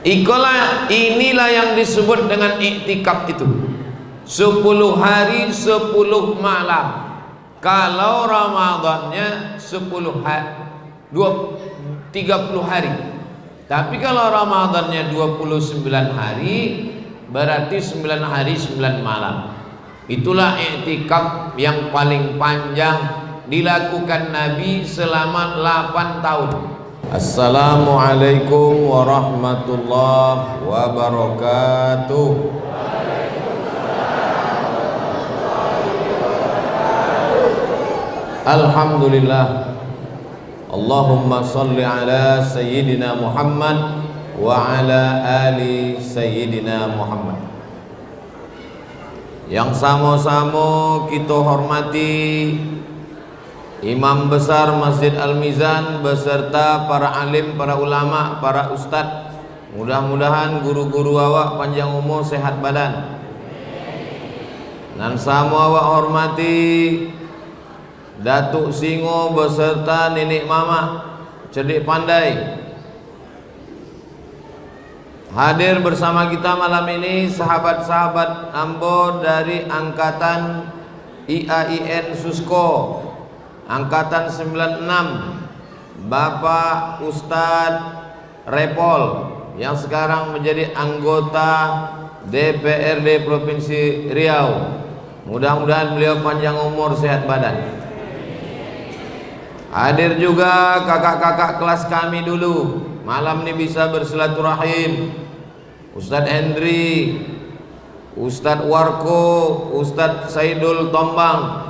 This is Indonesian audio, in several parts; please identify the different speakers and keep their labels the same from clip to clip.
Speaker 1: Inilah yang disebut dengan iktikaf itu. 10 hari 10 malam. Kalau Ramadannya 30 hari. Tapi kalau Ramadannya 29 hari, berarti 9 hari 9 malam. Itulah iktikaf yang paling panjang dilakukan Nabi selama 8 tahun. Assalamualaikum warahmatullahi wabarakatuh. Alhamdulillah. Allahumma salli ala Sayyidina Muhammad wa ala ali Sayyidina Muhammad. Yang sama-sama kita hormati Imam besar Masjid Al-Mizan beserta para alim, para ulama, para ustadz. Mudah-mudahan guru-guru awak panjang umur, sehat badan. Dan sama awak hormati Datuk Singo beserta nenek mama cerdik pandai. Hadir bersama kita malam ini sahabat-sahabat ambo dari angkatan IAIN Susko angkatan 96, Bapak Ustadz Repol yang sekarang menjadi anggota DPRD Provinsi Riau. Mudah-mudahan beliau panjang umur, sehat badan. Hadir juga kakak-kakak kelas kami dulu, malam ini bisa bersilaturahim. Ustadz Hendri, Ustadz Warko, Ustadz Saidul Tombang,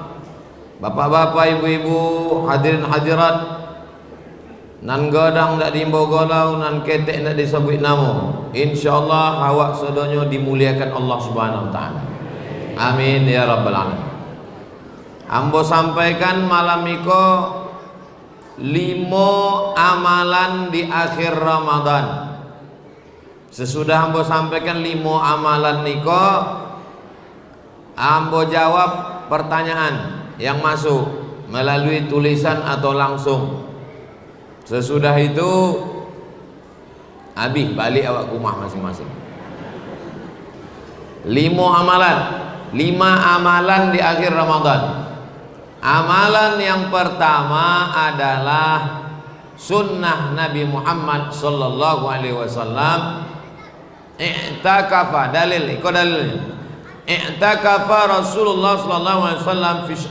Speaker 1: bapak-bapak, ibu-ibu, hadirin hadirat, nan godang ndak diimbau golau, nan ketek ndak disebut namo. Insyaallah awak sedonyo dimuliakan Allah Subhanahu wa taala. Amin ya rabbal alamin. Ambo sampaikan malam iko 5 amalan di akhir Ramadan. Sesudah ambo sampaikan 5 amalan niko, ambo jawab pertanyaan yang masuk melalui tulisan atau langsung. Sesudah itu habis balik awak ke rumah masing-masing. 5 amalan di akhir Ramadan. Amalan yang pertama adalah sunnah Nabi Muhammad sallallahu alaihi wasallam. I'takafa, dalil, ikut dalilnya. I'takafa Rasulullah sallallahu alaihi wasallam fil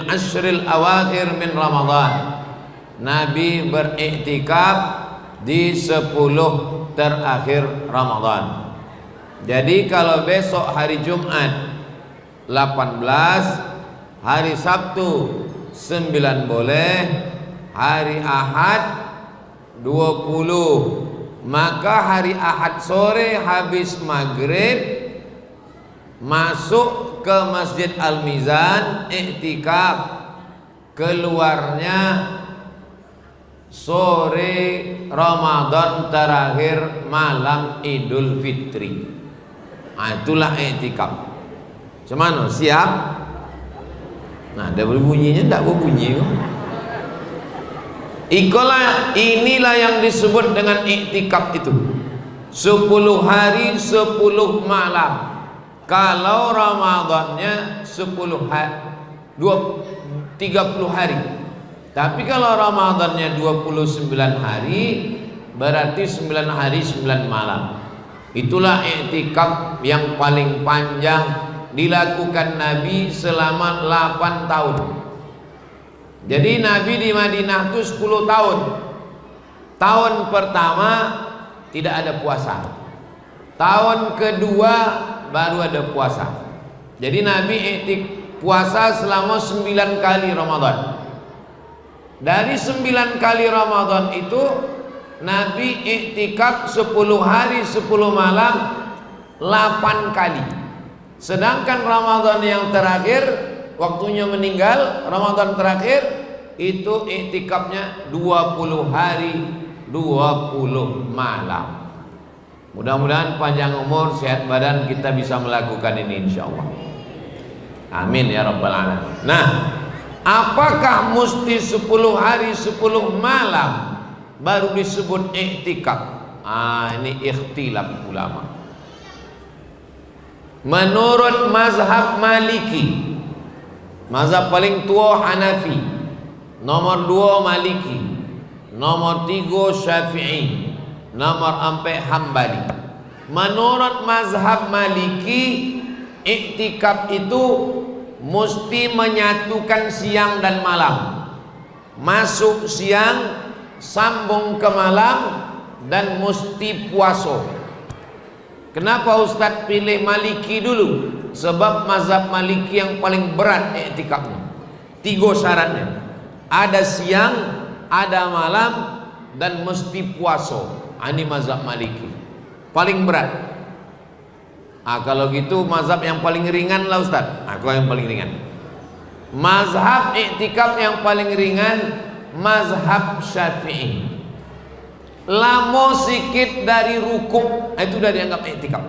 Speaker 1: ashril awakhir min Ramadan. Nabi beriktikaf di 10 terakhir Ramadan. Jadi kalau besok hari Jumat 18, hari Sabtu 9 boleh, hari Ahad 20. Maka hari Ahad sore habis maghrib masuk ke Masjid Al-Mizan iktikaf, keluarnya sore Ramadan terakhir malam Idul Fitri. Itulah iktikaf. Cuman siap? Nah, ada berbunyinya, tidak berbunyi. Inilah yang disebut dengan iktikaf itu. 10 hari 10 malam. Kalau Ramadannya 30 hari. Tapi kalau Ramadannya 29 hari, berarti 9 hari 9 malam. Itulah iktikaf yang paling panjang dilakukan Nabi selama 8 tahun. Jadi Nabi di Madinah itu 10 tahun. Tahun pertama tidak ada puasa. Tahun kedua baru ada puasa. Jadi Nabi puasa selama 9 kali Ramadan. Dari 9 kali Ramadan itu Nabi iktikaf 10 hari 10 malam 8 kali. Sedangkan Ramadan yang terakhir, waktunya meninggal, Ramadan terakhir itu iktikafnya 20 hari 20 malam. Mudah-mudahan panjang umur, sehat badan, kita bisa melakukan ini insyaallah. Amin ya rabbal alamin. Nah, apakah mesti 10 hari 10 malam baru disebut i'tikaf. Ini ikhtilaf ulama. Menurut mazhab Maliki, mazhab paling tua Hanafi, nomor 2 Maliki, nomor 3 Syafi'i, nomor 4 Hambali. Menurut mazhab Maliki, i'tikaf itu mesti menyatukan siang dan malam. Masuk siang, sambung ke malam, dan mesti puasa. Kenapa Ustadz pilih Maliki dulu? Sebab mazhab Maliki yang paling berat i'tikafnya. 3 syaratnya. Ada siang, ada malam, dan mesti puasa. Ini mazhab Maliki paling berat. Kalau gitu mazhab yang paling ringan lah Ustadz. Aku yang paling ringan. Mazhab i'tikaf yang paling ringan mazhab Syafi'i. Lamo sikit dari rukuk itu udah dianggap i'tikaf.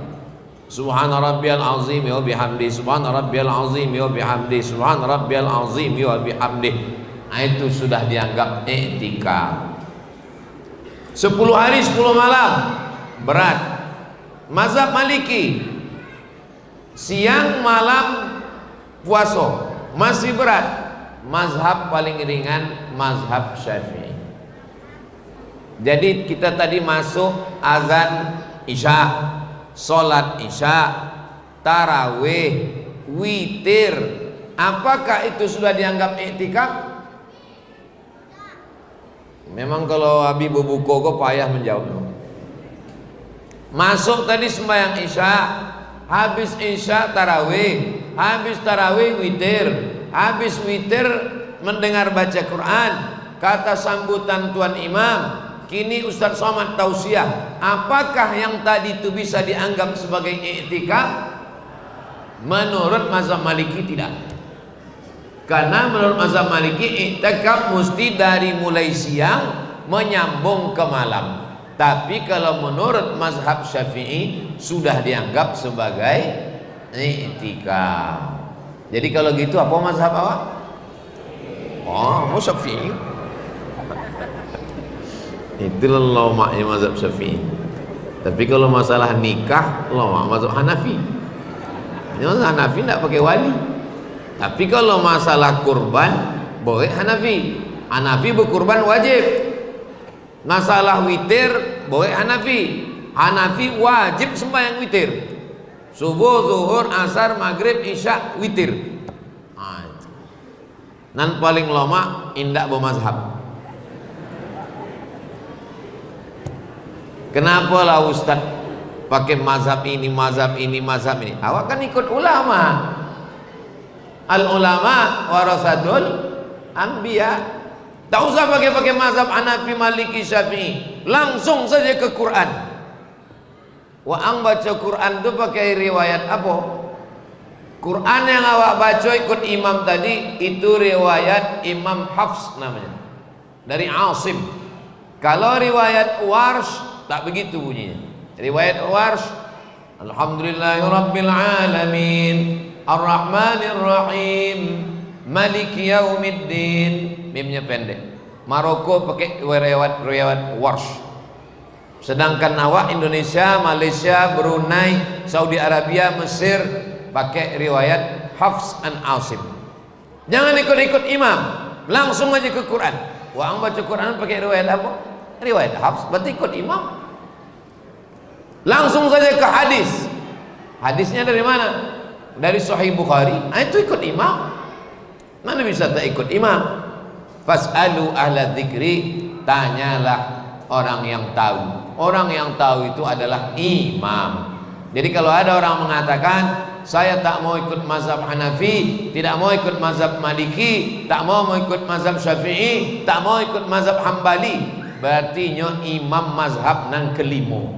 Speaker 1: Subhana rabbiyal azim wa bihamdi, subhana rabbiyal azim wa bihamdi, subhana rabbiyal azim wa bihamdi. Itu sudah dianggap i'tikaf. 10 hari 10 malam berat. Mazhab Maliki siang malam puasa masih berat. Mazhab paling ringan mazhab Syafi'i. Jadi kita tadi masuk azan Isya, sholat Isya, tarawih, witir. Apakah itu sudah dianggap i'tikaf? Memang kalau Habib Buko kok payah menjawab. Masuk tadi sembahyang Isya, habis Isya tarawih, habis tarawih witir, habis witir mendengar baca Quran, kata sambutan Tuan Imam. Kini Ustaz Somad tausiah. Apakah yang tadi itu bisa dianggap sebagai i'tikaf? Menurut mazhab Maliki tidak. Karena menurut mazhab Maliki i'tikaf mesti dari mulai siang menyambung ke malam. Tapi kalau menurut mazhab Syafi'i sudah dianggap sebagai i'tikaf. Jadi kalau gitu apa mazhab awak? Oh, Syafi'i. Itulah lomaknya mazhab Syafi'i. Tapi kalau masalah nikah, lomak mazhab Hanafi. Mazhab Hanafi tidak pakai wali. Tapi kalau masalah kurban, boleh Hanafi. Hanafi berkurban wajib. Masalah witir, boleh Hanafi. Hanafi wajib sembahyang witir. Subuh, zuhur, asar, maghrib, isya, witir. Nan paling lama indak bermazhab. Kenapa lah Ustaz pakai mazhab ini, mazhab ini, mazhab ini? Awak kan ikut ulama. Al ulama warasatul anbiya. Tak usah pakai mazhab Hanafi, Maliki, Syafi'i. Langsung saja ke Quran. Waang baca Quran itu pakai riwayat apa? Quran yang awak baca ikut imam tadi itu riwayat Imam Hafs namanya. Dari Asim. Kalau riwayat Warsh tak begitu bunyinya. Riwayat Warsh, Alhamdulillahirabbil alamin, Ar-Rahmanir Rahim, Maliki Yaumiddin. Mimnya pendek. Maroko pakai riwayat Warsh. Sedangkan awak Indonesia, Malaysia, Brunei, Saudi Arabia, Mesir pakai riwayat Hafs an Asim. Jangan ikut-ikut imam, langsung aja ke Quran. Wah, baca Quran pakai riwayat apa? Riwayat Hafs, berarti ikut imam. Langsung saja ke hadis. Hadisnya dari mana? Dari Sahih Bukhari. Itu ikut imam. Mana bisa tak ikut imam? Fas'alu ahla dzikri, tanyalah orang yang tahu. Orang yang tahu itu adalah imam. Jadi kalau ada orang mengatakan saya tak mau ikut mazhab Hanafi, tidak mau ikut mazhab Maliki, tak mau ikut mazhab Syafi'i, tak mau ikut mazhab Hambali, berarti nyo imam mazhab nang kelimo.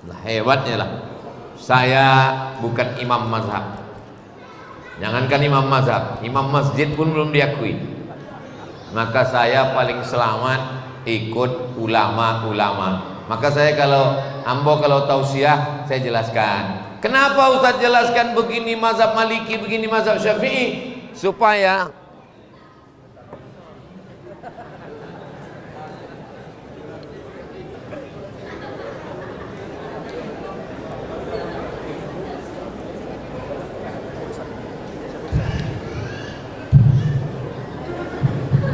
Speaker 1: Nah, hebatnya lah. Saya bukan imam mazhab. Jangankan imam mazhab, imam masjid pun belum diakui. Maka saya paling selamat ikut ulama-ulama. Maka saya kalau tausiah saya jelaskan. Kenapa Ustaz jelaskan begini mazhab Maliki, begini mazhab Syafi'i? Supaya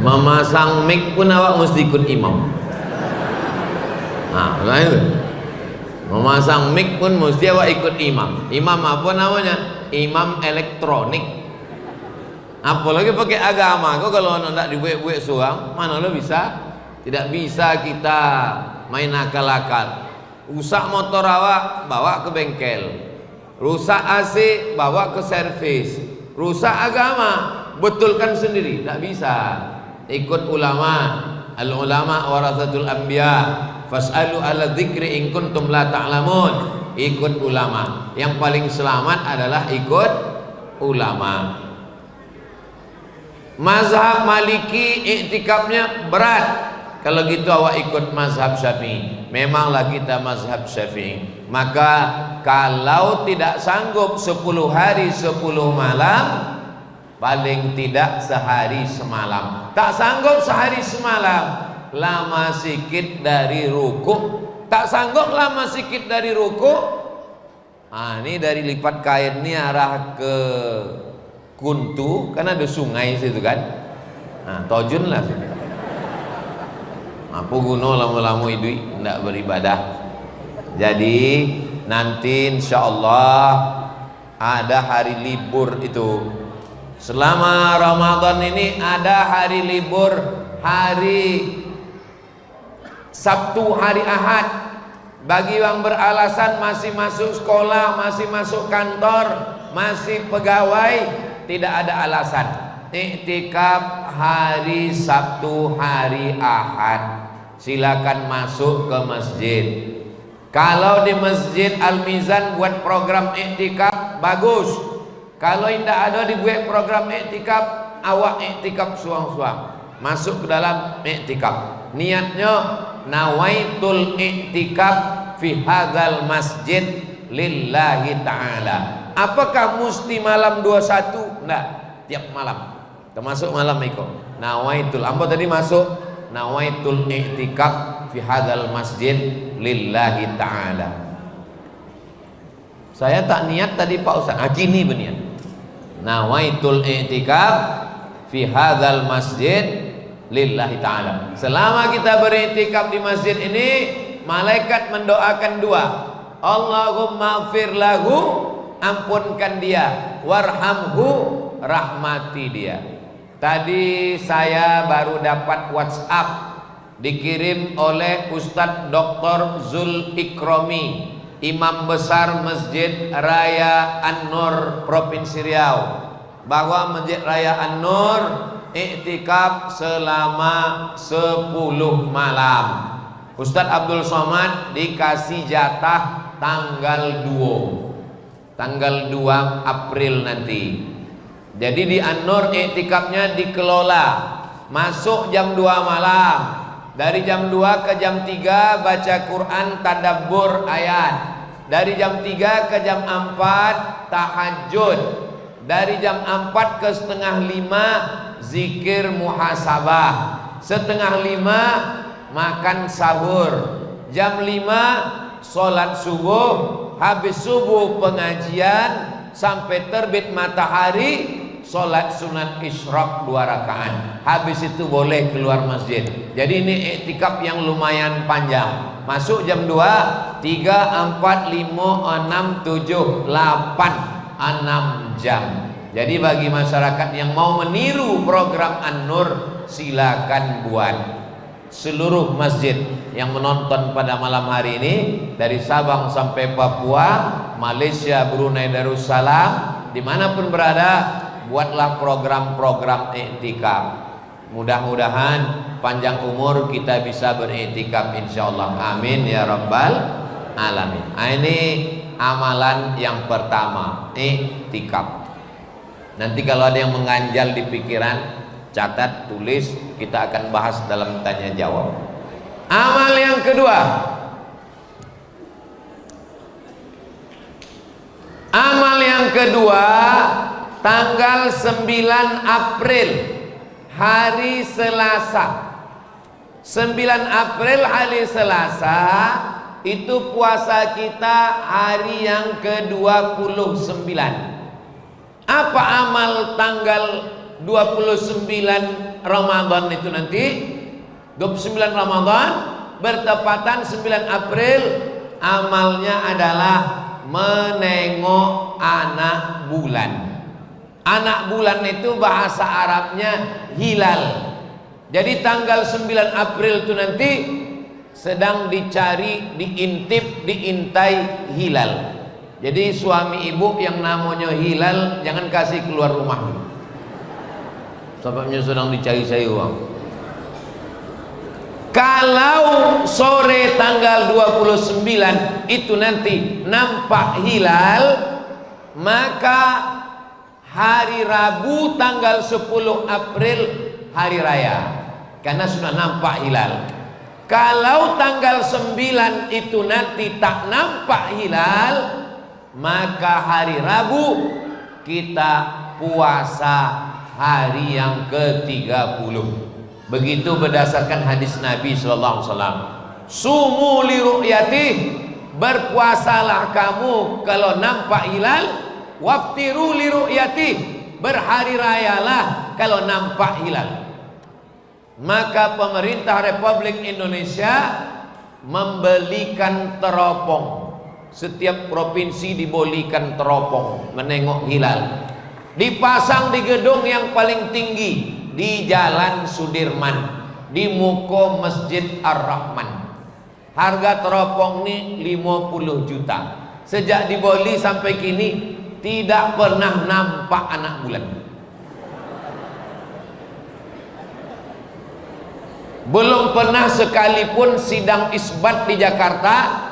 Speaker 1: Memasang mic pun awak mesti ikut imam. Nah, itu. Memasang mic pun mesti awak ikut imam. Imam apa namanya? Imam elektronik. Apalagi pakai agama. Kau kalau nak dibuat-buat suang, mana lo bisa? Tidak bisa kita main akal-akal. Rusak motor awak, bawa ke bengkel. Rusak AC, bawa ke servis. Rusak agama, betulkan sendiri. Tidak bisa. Ikut ulama. Al-ulama warasatul anbiya. Fas'alu ala dzikri in kuntum la ta'lamun. Ikut ulama. Yang paling selamat adalah ikut ulama. Mazhab Maliki iktikafnya berat. Kalau gitu awak ikut mazhab Syafi'i. Memanglah kita mazhab Syafi'i. Maka kalau tidak sanggup 10 hari 10 malam, paling tidak sehari semalam. Tak sanggup sehari semalam, lama sikit dari ruku. Tak sanggup lama sikit dari ruku. Ini dari lipat kain ini arah ke Kuntu, kan ada sungai situ kan. Tojun lah situ. Apa guna lama-lama itu tidak beribadah. Jadi nanti insya Allah ada hari libur itu. Selama Ramadan ini ada hari libur, hari Sabtu, hari Ahad. Bagi yang beralasan masih masuk sekolah, masih masuk kantor, masih pegawai, tidak ada alasan. Iktikaf hari Sabtu, hari Ahad. Silakan masuk ke masjid. Kalau di Masjid Al-Mizan buat program iktikaf, bagus. Kalau tidak ada dibuat program iktikaf, awak iktikaf suang-suang. Masuk ke dalam iktikaf. Niatnya nawaitul iktikaf fi hadzal masjid lillahi ta'ala. Apakah mesti malam 21? Enggak, tiap malam. Termasuk malam itu. Nawaitul. Ambo tadi masuk nawaitul i'tikaf fi hadzal masjid lillahi ta'ala. Saya tak niat tadi Pak Ustaz. Gini berniat. Nawaitul i'tikaf fi hadzal masjid lillahi ta'ala. Selama kita beriktikaf di masjid ini, malaikat mendoakan dua. Allahumma ighfir lahu, ampunkan dia, warhamhu, rahmati dia. Tadi saya baru dapat WhatsApp dikirim oleh Ustadz Dr. Zul Ikromi, Imam Besar Masjid Raya An-Nur Provinsi Riau, bahwa Masjid Raya An-Nur iktikaf selama 10 malam. Ustadz Abdul Somad dikasih jatah tanggal 2 April nanti. Jadi di An-Nur iktikafnya dikelola. Masuk jam 2 malam. Dari jam 2 ke jam 3 baca Quran tadabbur ayat. Dari jam 3 ke jam 4 tahajud. Dari jam 4 ke setengah 5 zikir muhasabah. Setengah 5 makan sahur. Jam 5 sholat subuh. Habis subuh pengajian sampai terbit matahari, sholat sunat isyraq 2 rakaat. Habis itu boleh keluar masjid. Jadi ini iktikaf yang lumayan panjang. Masuk jam 2, 3, 4, 5, 6, 7, 8, 6 jam. Jadi bagi masyarakat yang mau meniru program An-Nur, silakan buat. Seluruh masjid yang menonton pada malam hari ini, dari Sabang sampai Papua, Malaysia, Brunei Darussalam, dimanapun berada, buatlah program-program iktikaf. Mudah-mudahan panjang umur kita bisa beriktikaf insyaallah. Amin ya rabbal alamin. Ini amalan yang pertama, iktikaf. Nanti kalau ada yang mengganjal di pikiran, catat, tulis, kita akan bahas dalam tanya jawab. Amal yang kedua, tanggal 9 April hari Selasa. 9 April hari Selasa itu puasa kita hari yang ke-29. Apa amal tanggal 29 Ramadan itu nanti, 29 Ramadan bertepatan 9 April, amalnya adalah menengok anak bulan. Anak bulan itu bahasa Arabnya hilal. Jadi tanggal 9 April itu nanti sedang dicari, diintip, diintai hilal. Jadi suami ibu yang namanya hilal jangan kasih keluar rumah, sebabnya sedang dicari saya uang. Kalau sore tanggal 29 itu nanti nampak hilal, maka hari Rabu tanggal 10 April hari raya, karena sudah nampak hilal. Kalau tanggal 9 itu nanti tak nampak hilal, maka hari Rabu kita puasa hari yang ke-30. Begitu berdasarkan hadis Nabi sallallahu alaihi wasallam. Sumu li ru'yatih, berpuasalah kamu kalau nampak hilal, waftiru li ru'yatih, berhari rayalah kalau nampak hilal. Maka pemerintah Republik Indonesia membelikan teropong. Setiap provinsi dibelikan teropong menengok hilal. Dipasang di gedung yang paling tinggi di Jalan Sudirman, di muka Masjid Ar-Rahman. Harga teropong ini 50 juta. Sejak dibeli sampai kini tidak pernah nampak anak bulan. Belum pernah sekalipun sidang isbat di Jakarta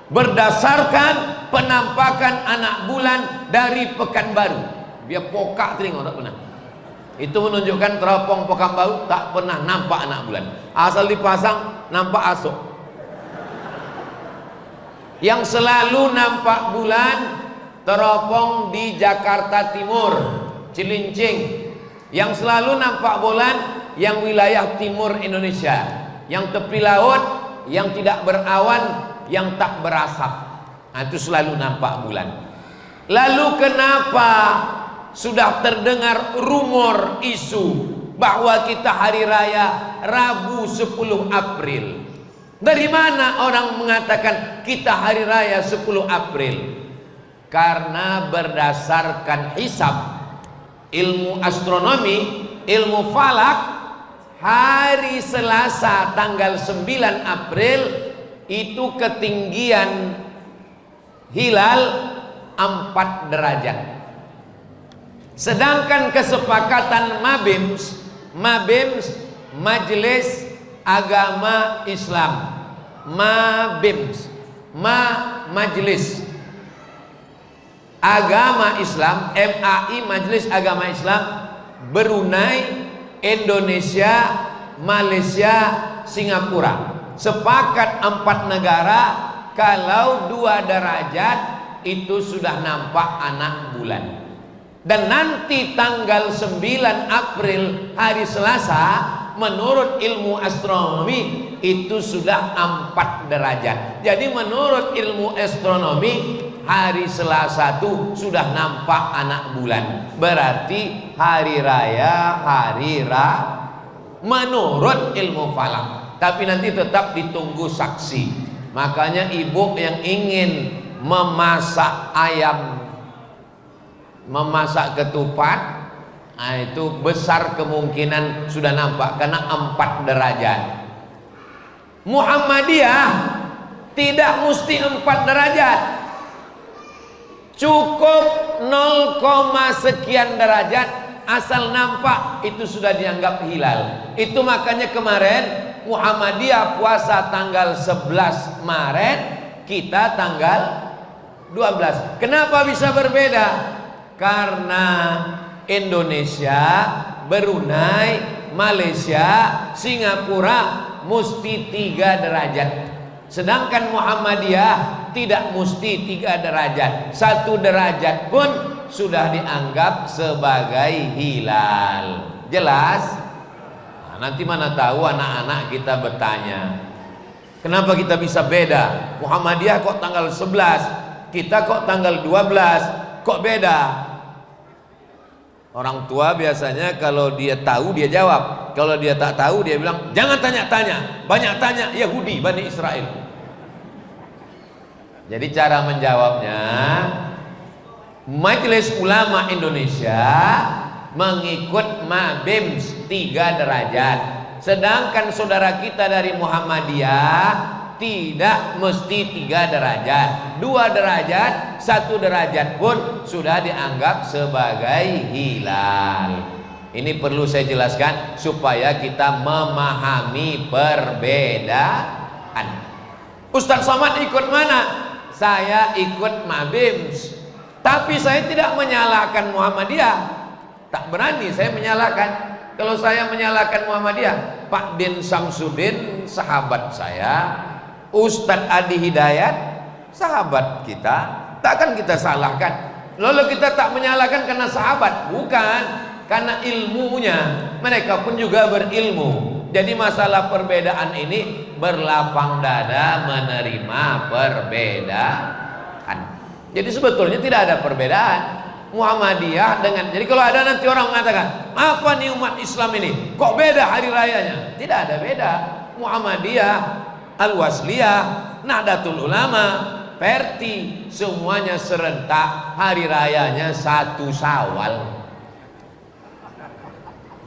Speaker 1: berdasarkan penampakan anak bulan dari Pekanbaru. Biar pokak teringat tak pernah. Itu menunjukkan teropong Pekanbaru tak pernah nampak anak bulan. Asal dipasang nampak asuk. Yang selalu nampak bulan teropong di Jakarta Timur, Cilincing. Yang selalu nampak bulan yang wilayah timur Indonesia, yang tepi laut, yang tidak berawan, yang tak berasap. Nah, itu selalu nampak bulan. Lalu kenapa sudah terdengar rumor isu bahwa kita hari raya Rabu 10 April? Dari mana orang mengatakan kita hari raya 10 April? Karena berdasarkan hisab, ilmu astronomi, ilmu falak, hari Selasa tanggal 9 April itu ketinggian hilal 4 derajat. Sedangkan kesepakatan Mabims, Majelis Agama Islam, Mabims, Majelis Agama Islam, MAI, Majelis Agama Islam, Brunei, Indonesia, Malaysia, Singapura, sepakat 4 negara kalau 2 derajat itu sudah nampak anak bulan. Dan nanti tanggal 9 April hari Selasa menurut ilmu astronomi itu sudah 4 derajat. Jadi menurut ilmu astronomi hari Selasa itu sudah nampak anak bulan. Berarti hari raya menurut ilmu falak. Tapi nanti tetap ditunggu saksi. Makanya ibu yang ingin memasak ayam, memasak ketupat, nah itu besar kemungkinan sudah nampak karena 4 derajat. Muhammadiyah tidak mesti 4 derajat, cukup 0, sekian derajat asal nampak itu sudah dianggap hilal. Itu makanya kemarin Muhammadiyah puasa tanggal 11 Maret, kita tanggal 12. Kenapa bisa berbeda? Karena Indonesia, Brunei, Malaysia, Singapura mesti 3 derajat. Sedangkan Muhammadiyah tidak mesti 3 derajat. 1 derajat pun sudah dianggap sebagai hilal. Jelas? Nah, nanti mana tahu anak-anak kita bertanya, kenapa kita bisa beda? Muhammadiyah kok tanggal 11, kita kok tanggal 12, kok beda? Orang tua biasanya kalau dia tahu dia jawab, kalau dia tak tahu dia bilang jangan tanya-tanya, banyak tanya Yahudi Bani Israel. Jadi cara menjawabnya, Majelis Ulama Indonesia mengikut MABIMS 3 derajat, sedangkan saudara kita dari Muhammadiyah tidak mesti 3 derajat, 2 derajat, 1 derajat pun sudah dianggap sebagai hilal. Ini perlu saya jelaskan supaya kita memahami perbedaan. Ustaz Somad ikut mana? Saya ikut MABIMS, tapi saya tidak menyalahkan Muhammadiyah. Tak berani saya menyalahkan. Kalau saya menyalahkan Muhammadiyah, Pak Din Samsudin sahabat saya, Ustadz Adi Hidayat sahabat kita, takkan kita salahkan. Lalu kita tak menyalahkan karena sahabat, bukan, karena ilmunya. Mereka pun juga berilmu. Jadi masalah perbedaan ini berlapang dada menerima perbedaan. Jadi sebetulnya tidak ada perbedaan. Muhammadiyah dengan, jadi kalau ada nanti orang mengatakan apa nih umat Islam ini kok beda hari rayanya, tidak ada beda. Muhammadiyah, Al-Wasliyah, Nahdlatul Ulama, Perti, semuanya serentak hari rayanya 1 Syawal.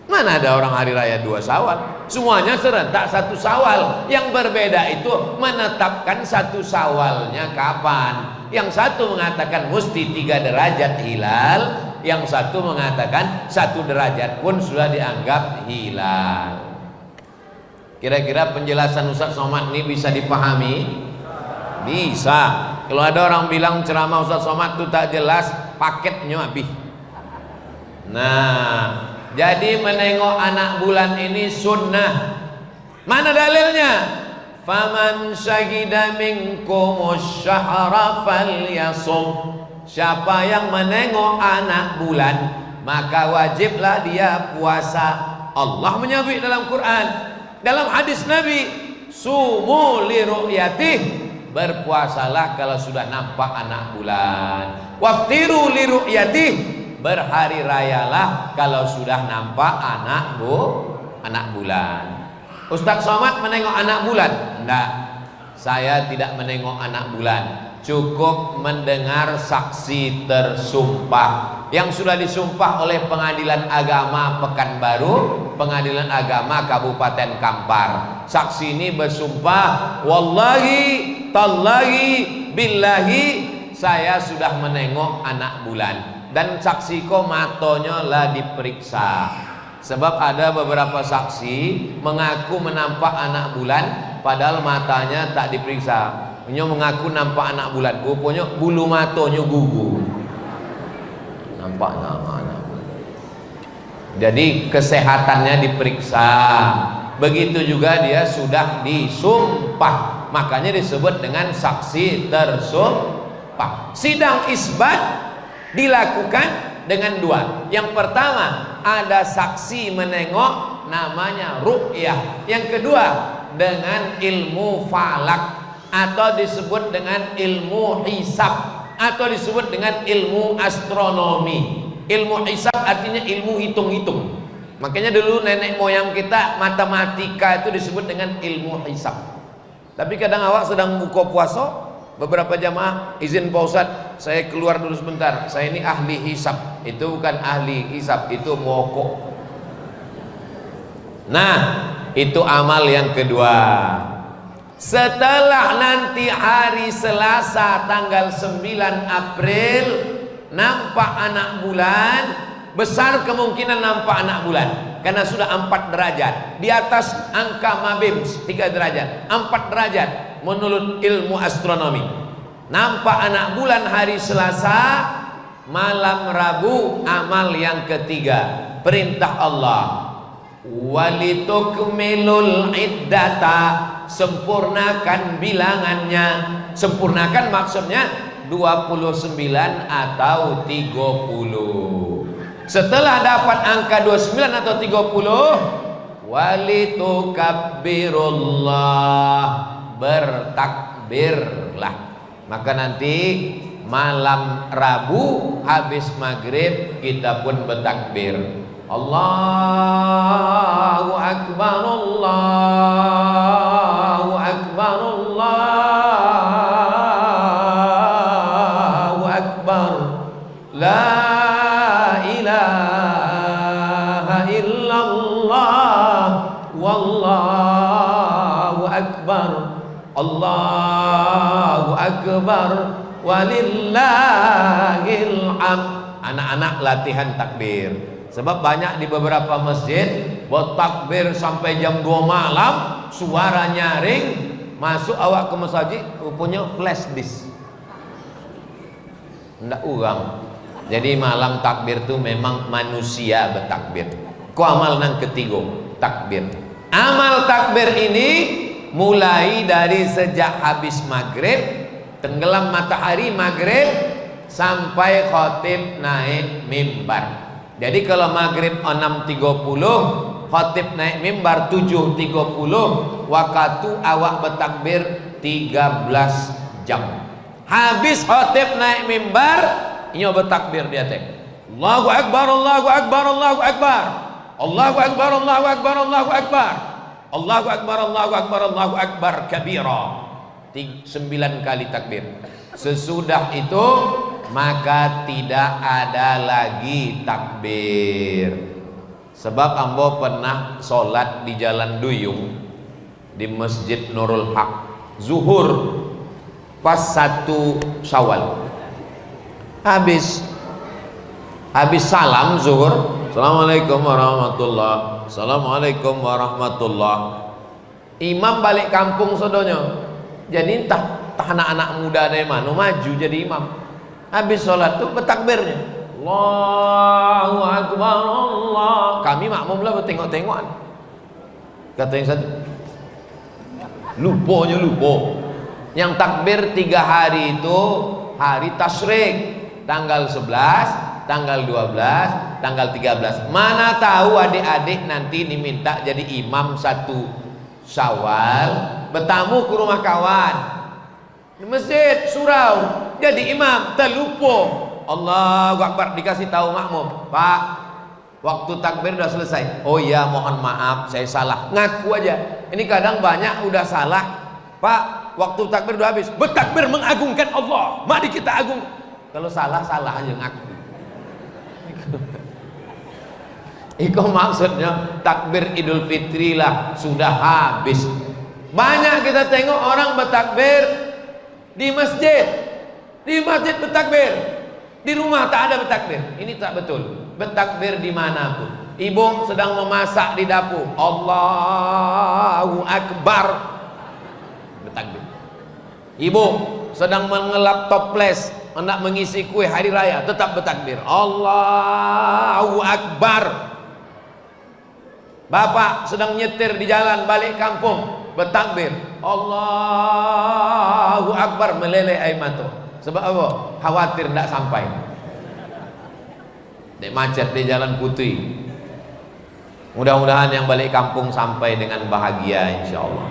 Speaker 1: Mana ada orang hari raya 2 Syawal? Semuanya serentak 1 Syawal. Yang berbeda itu menetapkan 1 Syawalnya kapan. Yang satu mengatakan mesti 3 derajat hilal, yang satu mengatakan 1 derajat pun sudah dianggap hilal. Kira-kira penjelasan Ustaz Somad ini bisa dipahami? Bisa. Kalau ada orang bilang ceramah Ustaz Somad itu tak jelas, paketnya habis. Nah, jadi menengok anak bulan ini sunnah. Mana dalilnya? Faman syahida minkumus syahra falyasum. Siapa yang menengok anak bulan, maka wajiblah dia puasa. Allah menyebut dalam Quran, dalam hadis Nabi, sumu li ru'yatih, berpuasalah kalau sudah nampak anak bulan. Waftiru li ru'yatih, berhari rayalah kalau sudah nampak anak bulan. Ustaz Somad menengok anak bulan? Enggak, saya tidak menengok anak bulan. Cukup mendengar saksi tersumpah yang sudah disumpah oleh Pengadilan Agama Pekanbaru, Pengadilan Agama Kabupaten Kampar. Saksi ini bersumpah, wallahi, tallahi, billahi, saya sudah menengok anak bulan. Dan saksiko matonya lah diperiksa. Sebab ada beberapa saksi mengaku menampak anak bulan, padahal matanya tak diperiksa. Dia mengaku nampak anak bulan, rupanya bulu matanya gugur. Nampak anak bulan. Jadi kesehatannya diperiksa. Begitu juga dia sudah disumpah, makanya disebut dengan saksi tersumpah. Sidang isbat dilakukan dengan 2. Yang pertama, ada saksi menengok, namanya ru'yah. Yang kedua, dengan ilmu falak, atau disebut dengan ilmu hisab, atau disebut dengan ilmu astronomi. Ilmu hisab artinya ilmu hitung-hitung. Makanya dulu nenek moyang kita matematika itu disebut dengan ilmu hisab. Tapi kadang awak sedang buka puasa, beberapa jamaah izin Pak Ustadz, saya keluar dulu sebentar, saya ini ahli hisab. Itu bukan ahli hisab, itu mokok. Nah, itu amal yang kedua. Setelah nanti hari Selasa tanggal 9 April nampak anak bulan, besar kemungkinan nampak anak bulan karena sudah 4 derajat di atas angka MABIMS 3 derajat, 4 derajat menurut ilmu astronomi. Nampak anak bulan hari Selasa, malam Rabu amal yang ketiga, perintah Allah, walitukmilul iddata, sempurnakan bilangannya. Sempurnakan maksudnya 29 atau 30. Setelah dapat angka 29 atau 30, walitukabbirullah, bertakbirlah. Maka nanti malam Rabu habis maghrib kita pun bertakbir. Allahu Akbar, Allahu Akbar, Allahu Akbar, la ilaha illallah, wallahu akbar, Allahu akbar, walillahil hamd. Anak-anak latihan takbir. Sebab banyak di beberapa masjid bertakbir sampai jam 2 malam, suara nyaring, masuk awak ke masjid punya flash disk. Ndak urang. Jadi malam takbir itu memang manusia bertakbir. Ku amal nang ketiga, takbir. Amal takbir ini mulai dari sejak habis maghrib, tenggelam matahari maghrib sampai khatib naik mimbar. Jadi kalau maghrib 6.30, khatib naik mimbar 7.30, waktu awak bertakbir 13 jam. Habis khatib naik mimbar, inyo bertakbir dia teh. Allahu Akbar, Allahu Akbar, Allahu Akbar, Allahu Akbar, Allahu Akbar, Allahu Akbar, Allahu Akbar, Allahu Akbar, Allahu Akbar kabira. 9 kali takbir. Sesudah itu maka tidak ada lagi takbir. Sebab ambo pernah sholat di Jalan Duyung di Masjid Nurul Haq zuhur pas 1 Syawal. Habis salam zuhur, Assalamualaikum warahmatullah, Assalamualaikum warahmatullah. Imam balik kampung sodonya. Jadi entah anak-anak muda dari mana maju jadi imam. Habis sholat tuh bertakbirnya Allahu Akbar, Allah. Kami makmum lah bertengok-tengokan. Kata yang satu, lupa. Yang takbir 3 hari itu hari tasyrik, tanggal 11, tanggal 12, tanggal 13. Mana tahu adik-adik nanti diminta jadi imam 1 Syawal, bertamu ke rumah kawan di masjid surau, jadi imam terlupa. Allahu Akbar, dikasih tahu makmum, Pak, waktu takbir udah selesai. Oh iya, mohon maaf saya salah. Ngaku aja. Ini kadang banyak udah salah, Pak, waktu takbir udah habis. Bertakbir mengagungkan Allah, mari kita agung. Kalau salah aja ngaku. Itu maksudnya takbir Idul Fitri lah sudah habis. Banyak kita tengok orang bertakbir di masjid bertakbir, di rumah tak ada bertakbir. Ini tak betul. Bertakbir dimanapun. Ibu sedang memasak di dapur, Allahu Akbar, bertakbir. Ibu sedang mengelap toples, hendak mengisi kue hari raya, tetap bertakbir, Allahu Akbar. Bapak sedang nyetir di jalan balik kampung, bertakbir, Allahu Akbar, meleleh air mata. Sebab apa? Khawatir tidak sampai. Dek macet di Jalan Putri. Mudah-mudahan yang balik kampung sampai dengan bahagia, insya Allah.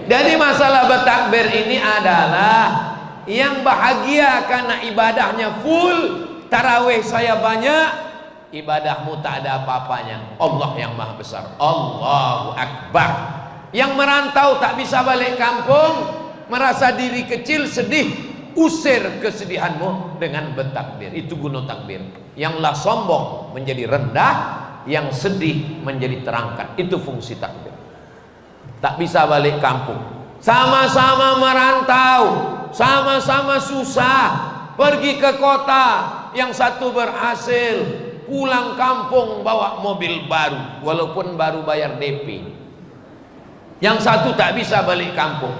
Speaker 1: Jadi masalah bertakbir ini adalah yang bahagia karena ibadahnya full, tarawih saya banyak, ibadahmu tak ada apa-apanya. Allah yang maha besar, Allahu Akbar. Yang merantau tak bisa balik kampung, merasa diri kecil, sedih, usir kesedihanmu dengan bertakbir. Itu guna takbir. Yang lah sombong menjadi rendah, yang sedih menjadi terangkat. Itu fungsi takbir. Tak bisa balik kampung, sama-sama merantau, sama-sama susah, pergi ke kota. Yang satu berhasil pulang kampung bawa mobil baru, walaupun baru bayar DP. Yang satu tak bisa balik kampung.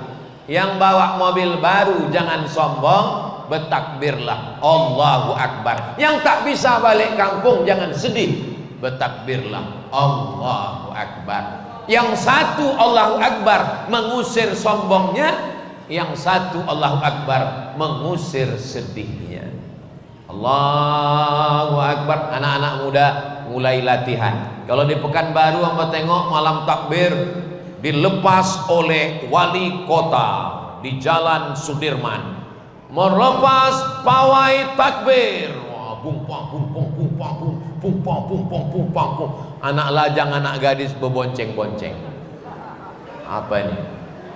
Speaker 1: Yang bawa mobil baru jangan sombong, bertakbirlah, Allahu Akbar. Yang tak bisa balik kampung jangan sedih, bertakbirlah, Allahu Akbar. Yang satu Allahu Akbar mengusir sombongnya, yang satu Allahu Akbar mengusir sedihnya. Allahu Akbar. Anak-anak muda mulai latihan. Kalau di Pekanbaru hamba tengok malam takbir dilepas oleh wali kota di Jalan Sudirman. melepas pawai takbir. Wah, bumpang bumpang bumpang bumpang bumpang bumpang bum. Anak lajang, anak gadis berbonceng-bonceng. Apa ini?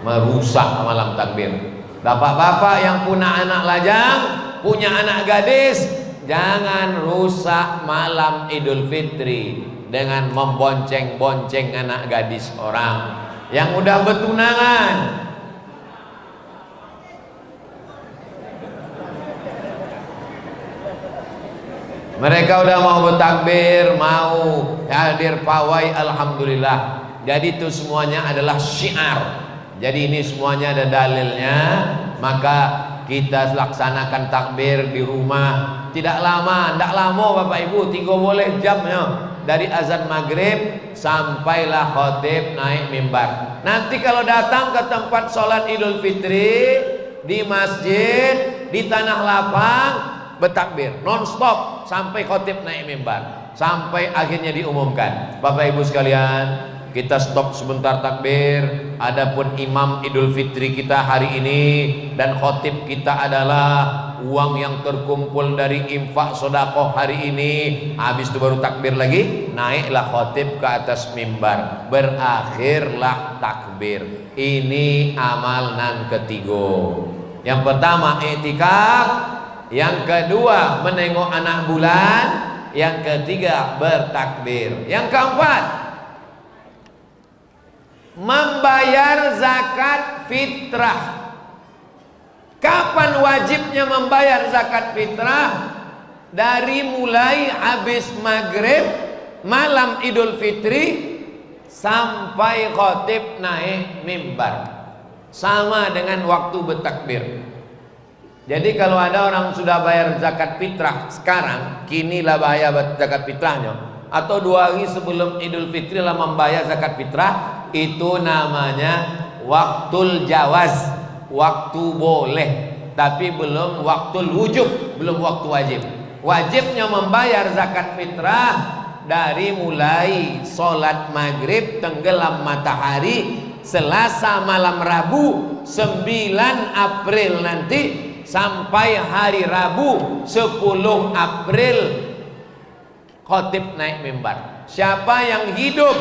Speaker 1: Merusak malam takbir. Bapak-bapak yang punya anak lajang, punya anak gadis, jangan rusak malam Idul Fitri dengan membonceng-bonceng anak gadis orang yang udah bertunangan. Mereka udah mau bertakbir, mau hadir pawai, alhamdulillah. Jadi itu semuanya adalah syiar. Jadi ini semuanya ada dalilnya. Maka kita laksanakan takbir di rumah. Tidak lama, tidak lama Bapak Ibu, 3 boleh jamnya. Dari azan maghrib sampailah khotib naik mimbar. Nanti kalau datang ke tempat sholat Idul Fitri, di masjid, di tanah lapang, bertakbir non-stop sampai khotib naik mimbar, sampai akhirnya diumumkan. Bapak Ibu sekalian, kita stop sebentar takbir. Adapun imam Idul Fitri kita hari ini dan khotib kita adalah uang yang terkumpul dari infak sedekah hari ini. Habis itu baru takbir lagi, naiklah khotib ke atas mimbar, berakhirlah takbir. Ini amal nan ketiga. Yang pertama i'tikaf, yang kedua menengok anak bulan, yang ketiga bertakbir, yang keempat membayar zakat fitrah. Kapan wajibnya membayar zakat fitrah? Dari mulai habis maghrib malam Idul Fitri sampai khotib naik mimbar, sama dengan waktu bertakbir. Jadi kalau ada orang sudah bayar zakat fitrah sekarang, kinilah bayar zakat fitrahnya, atau 2 hari sebelum Idul Fitri lah membayar zakat fitrah, itu namanya waktul jawaz, waktu boleh, tapi belum waktul wujub, belum waktu wajib. Wajibnya membayar zakat fitrah dari mulai sholat maghrib tenggelam matahari Selasa malam Rabu 9 April nanti sampai hari Rabu 10 April khotib naik mimbar. Siapa yang hidup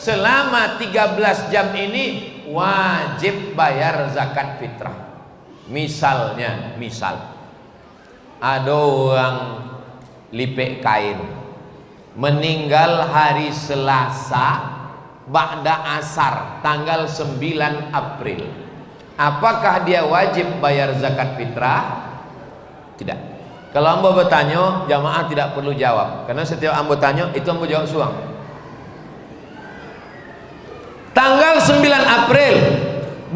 Speaker 1: selama 13 jam ini wajib bayar zakat fitrah. Misalnya, ada orang lipek kain meninggal hari Selasa ba'da asar tanggal 9 April. Apakah dia wajib bayar zakat fitrah? Tidak. Kalau ambo bertanya, jamaah tidak perlu jawab, karena setiap ambo tanya itu ambo jawab suang. Tanggal 9 April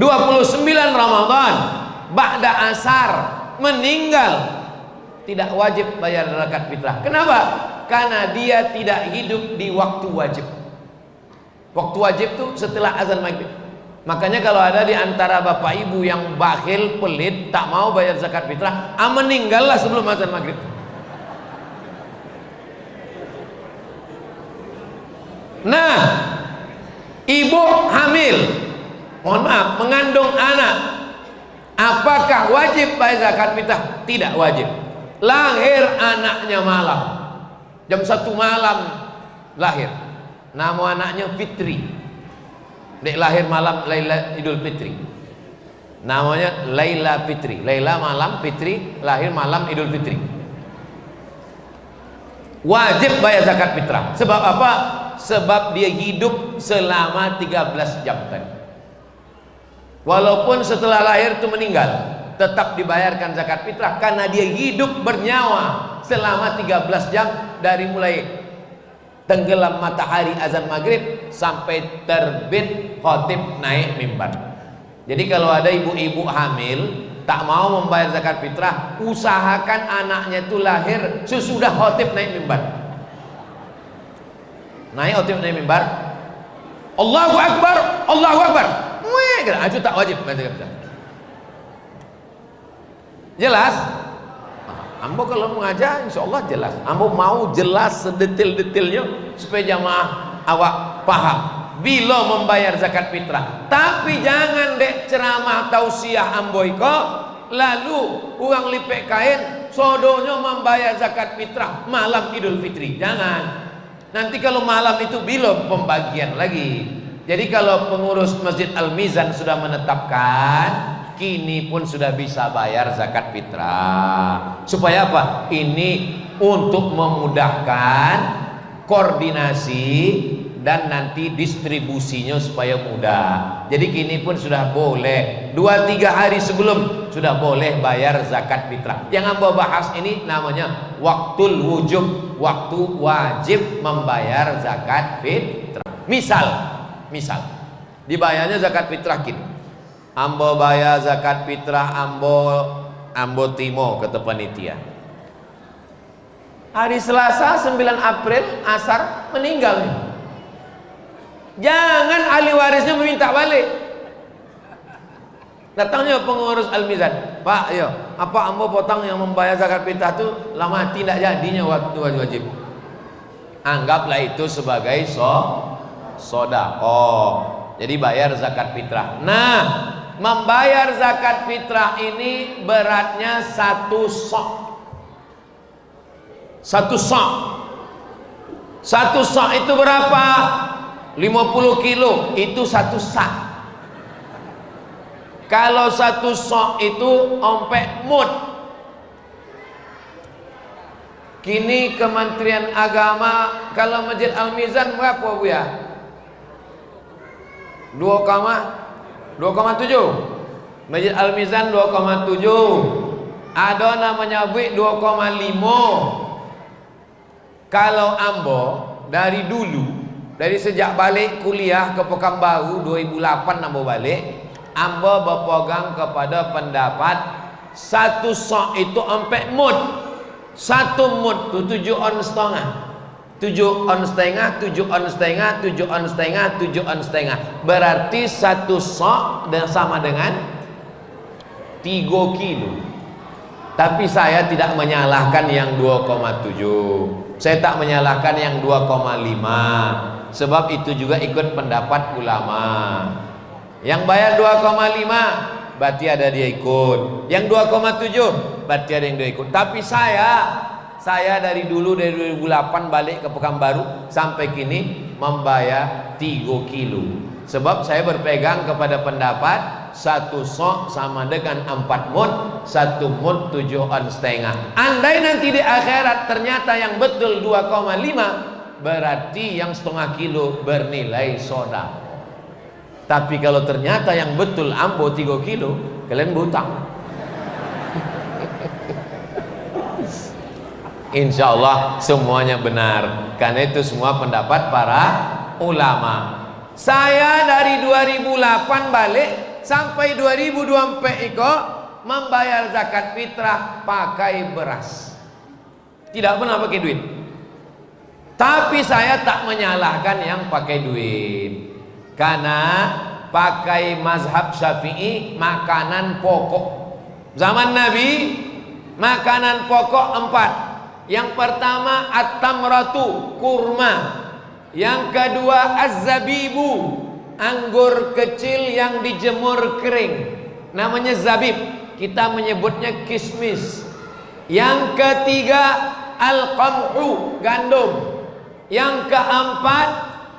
Speaker 1: 29 Ramadan ba'da asar meninggal, tidak wajib bayar zakat fitrah. Kenapa? Karena dia tidak hidup di waktu wajib. Waktu wajib itu setelah azan maghrib. Makanya kalau ada di antara bapak ibu yang bakhil, pelit, tak mau bayar zakat fitrah, meninggallah sebelum azan maghrib. Nah, ibu hamil, mohon maaf, mengandung anak, apakah wajib bayar zakat fitrah? Tidak wajib. Lahir anaknya malam, jam 1 malam lahir, nama anaknya Fitri. Dek lahir malam Laila Idul Fitri, namanya Laila Fitri. Laila malam, Fitri lahir malam Idul Fitri. Wajib bayar zakat fitrah. Sebab apa? Sebab dia hidup selama 13 jam tadi. Walaupun setelah lahir itu meninggal, tetap dibayarkan zakat fitrah karena dia hidup bernyawa selama 13 jam dari mulai tenggelam matahari azan maghrib sampai terbit khotib naik mimbar. Jadi kalau ada ibu-ibu hamil tak mau membayar zakat fitrah, usahakan anaknya itu lahir sesudah khotib naik mimbar. Naik khotib naik mimbar, Allahu Akbar, Allahu Akbar, itu tak wajib bayar zakat fitrah. Jelas? Ambo kalau mengajar insya Allah jelas. Ambo mau jelas sedetil-detilnya supaya jamaah awak paham bila membayar zakat fitrah. Tapi jangan dek ceramah tausiah ambo iko lalu uang lipek kain sodonya membayar zakat fitrah malam Idul Fitri. Jangan. Nanti kalau malam itu belum pembagian lagi. Jadi kalau pengurus Masjid Al-Mizan sudah menetapkan, kini pun sudah bisa bayar zakat fitrah. Supaya apa? Ini untuk memudahkan koordinasi dan nanti distribusinya supaya mudah. Jadi kini pun sudah boleh 2-3 hari sebelum sudah boleh bayar zakat fitrah. Yang Amba bahas ini namanya waktul wujub, waktu wajib membayar zakat fitrah. Misal dibayarnya zakat fitrah kini. Ambo bayar zakat fitrah ambo timo kata panitia. Hari Selasa 9 April asar meninggal nih. Jangan ahli warisnya meminta balik. Datangnya pengurus Al-Mizan, Pak, yo, apa ambo potong yang membayar zakat fitrah itu lama tidak jadinya waktu wajib. Anggaplah itu sebagai sedekah. Jadi bayar zakat fitrah. Nah, membayar zakat fitrah ini beratnya 1 sok. 1 sok. 1 sok itu berapa? 50 kilo itu 1 sak. Kalau 1 sok itu ompek mud. Kini Kementerian Agama kalau Masjid Al-Mizan berapa Bu ya? 2,7. Masjid Al-Mizan 2,7. Ada namanya Bu 2,5. Kalau ambo dari dulu, dari sejak balik kuliah ke Pekanbaru 2008 ambo balik, ambo berpegang kepada pendapat 1 sok itu ompek mud. 1 mud itu 7 on setengah. 7 on setengah, 7 on setengah, 7 on setengah, 7 on setengah. Berarti 1 sok sama dengan 3 kilo. Tapi saya tidak menyalahkan yang 2,7. Saya tak menyalahkan yang 2,5. Sebab itu juga ikut pendapat ulama. Yang bayar 2,5 berarti ada dia ikut. Yang 2,7 berarti ada yang dia ikut. Tapi saya dari dulu dari 2008 balik ke Pekanbaru sampai kini membayar 3 kilo. Sebab saya berpegang kepada pendapat 1 sok sama dengan 4 mud, 1 mud 7 on setengah. Andai nanti di akhirat ternyata yang betul 2,5, berarti yang setengah kilo bernilai sedekah. Tapi kalau ternyata yang betul ambo 3 kilo, kalian berhutang. Insya Allah semuanya benar. Karena itu semua pendapat para ulama. Saya dari 2008 balik sampai 2024 iko membayar zakat fitrah pakai beras. Tidak pernah pakai duit. Tapi saya tak menyalahkan yang pakai duit. Karena pakai mazhab Syafi'i makanan pokok. Zaman Nabi makanan pokok 4. Yang pertama at-tamratu, kurma. Yang kedua az-zabibu, anggur kecil yang dijemur kering. Namanya zabib. Kita menyebutnya kismis. Yang ketiga al-qamhu, gandum. Yang keempat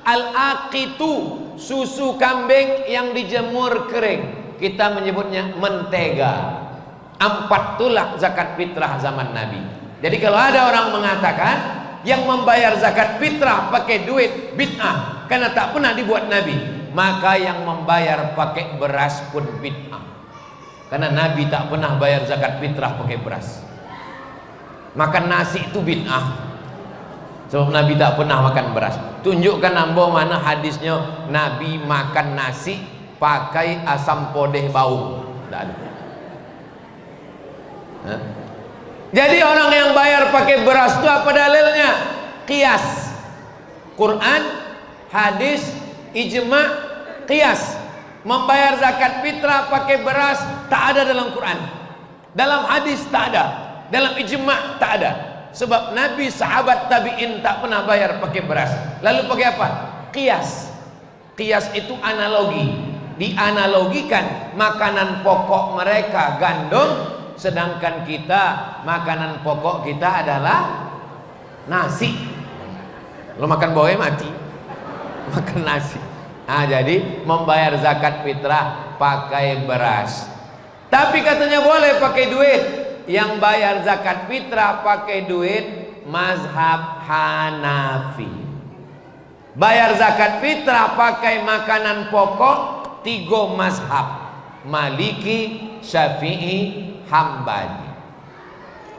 Speaker 1: al-aqitu, susu kambing yang dijemur kering. Kita menyebutnya mentega. 4 itulah zakat fitrah zaman Nabi. Jadi kalau ada orang mengatakan yang membayar zakat fitrah pakai duit bid'ah karena tak pernah dibuat Nabi, maka yang membayar pakai beras pun bid'ah. Karena Nabi tak pernah bayar zakat fitrah pakai beras. Makan nasi itu bid'ah. Sebab Nabi tak pernah makan beras. Tunjukkan ambo mana hadisnya Nabi makan nasi pakai asam podeh bau. Tak ada. Jadi orang yang bayar pakai beras itu apa dalilnya? Qiyas. Quran, hadis, ijma, qiyas. Membayar zakat fitrah pakai beras tak ada dalam Quran. Dalam hadis tak ada. Dalam ijma tak ada. Sebab Nabi, sahabat, tabi'in tak pernah bayar pakai beras. Lalu pakai apa? Qiyas. Qiyas itu analogi. dianalogikan makanan pokok mereka gandum, sedangkan kita makanan pokok kita adalah nasi. Lo makan bawahnya mati, makan nasi. Nah, jadi membayar zakat fitrah pakai beras. Tapi katanya boleh pakai duit. Yang bayar zakat fitrah pakai duit mazhab Hanafi. Bayar zakat fitrah pakai makanan pokok tiga mazhab, Maliki, Syafi'i, Hambali.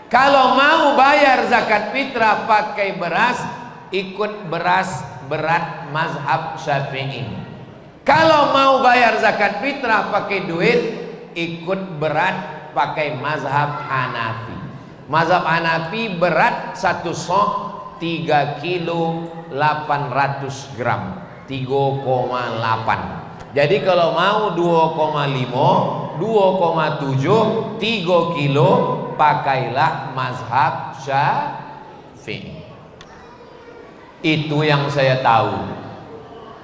Speaker 1: Kalau mau bayar zakat fitrah pakai beras, ikut beras berat mazhab Syafi'i. Kalau mau bayar zakat fitrah pakai duit, ikut berat pakai mazhab Hanafi. Mazhab Hanafi berat satu sok 3 kilo 800 gram, 3,8. Jadi kalau mau 2,5, 2,7, 3 kilo, pakailah mazhab Syafi'i. Itu yang saya tahu.